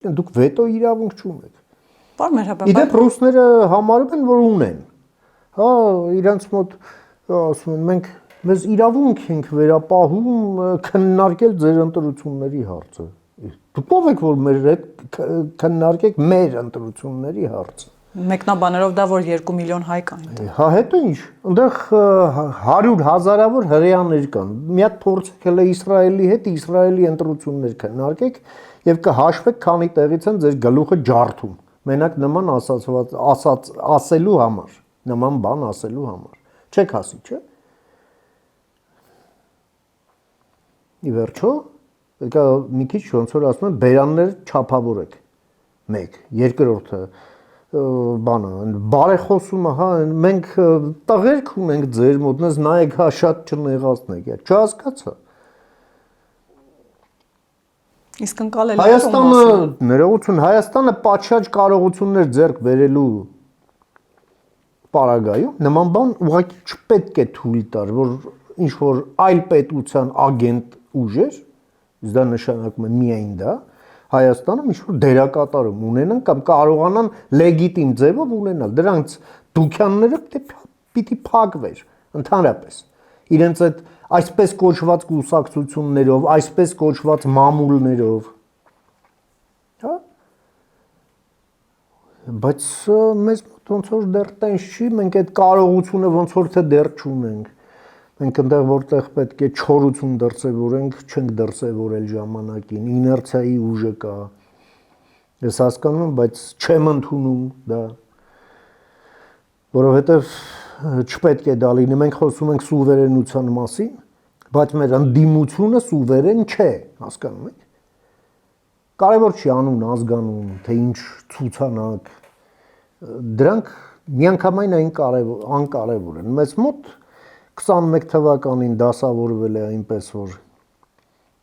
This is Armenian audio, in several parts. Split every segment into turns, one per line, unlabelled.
Դուք վետո իրավունք չունեք։
Պարոն Մեհրաբան,
Իդեպ ռուսները համարում են, որ ունեն։ Հա, իրանց մոտ ասում են, մենք մեզ իրավունք ենք վերապահում քննարկել ձեր ընտրությունների հարցը։ Դուք ով եք, որ մեր հետ քննարկեք մեր ընտրությունների հարցը։
մեկնաբանելով դա, որ 2 միլիոն հայ կան։
Հա, հետո ինչ, այնտեղ 100 հազարավոր հրեաներ կան։ Մի հատ փորձեք հələ Իսրայելի հետ Իսրայելի ընտրություններ քննարկեք եւ կհաշվեք, քանի տեղից են ձեր գլուխը ջարդում։ Մենակ նման ասելու համար, նման բան ասելու համար։ Չեք ասի, չէ՞։ Ի վերջո, եկա մի քիչ ոնց որ ասում են, բերաններ չափավորեք։ 1, երկրորդը բանը, բարեխոսումը, հա, մենք տղերք ունենք ձեր մոտ, նես նայեք, հա, շատ չնեղացնեք, չհասկացա։
Իսկ ընկալել
Հայաստանը, ներողություն, Հայաստանը պատշաճ կարողություններ ձեռք բերելու պարագայում նման բան ուղղակի չպետք է թույլ տար, որ ինչ որ այլ պետության ագենտ ուժեր, իսկ դա նշանակում է միայն դա, Հայաստանում ինչ-որ դերակատարում ունենան կամ կարողանան լեգիտիմ ձևով ունենալ, դրանց դուքյանները պիտի փակվեր, ընդհանրապես, իրենց այդ այսպես կոչված կուսակցություններով, այսպես կոչված մամուլներով, հա, բայց մեզ մոտ ոնց որ դեռ տենց չի, մենք այդ կարողությունը ոնց որ թե դեռ չունենք, մենք այնտեղ որտեղ պետք է չորություն դրսևորենք, չենք դրսևորել ժամանակին, իներցիայի ուժը կա, ես հասկանում եմ, բայց չեմ ընդունում դա, որովհետև չպետք է դա լինի, մենք խոսում ենք սուվերենության մասին, բայց մեր ընդդիմությունը սուվերեն չէ, հասկանում եք, կարևոր չի անուն, ազգանուն, թե ինչ ցուցանակ, դրանք միանգամայն անկարևոր են, մեզ մոտ 21 թվականին դասավորվել է այնպես, որ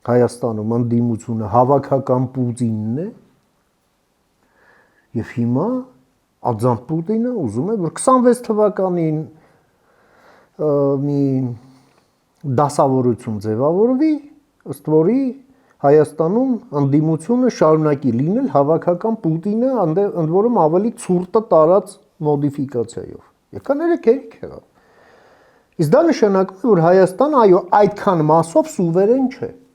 Հայաստանում ընդդիմությունը հավաքական Պուտինն է եւ հիմա արձան Պուտինը ուզում է, որ 26 թվականին մի դասավորություն ձևավորվի, ըստ որի Հայաստանում ընդդիմությունը շարունակի լինել հավաքական Պուտինը, ընդ որում ավելի ցուրտը տարած մոդիֆիկացիայով։ Եկա ներեք եղավ։ Իսկ դա նշանակում է, որ Հայաստանը այո այդքան մասով սուվերեն չէ։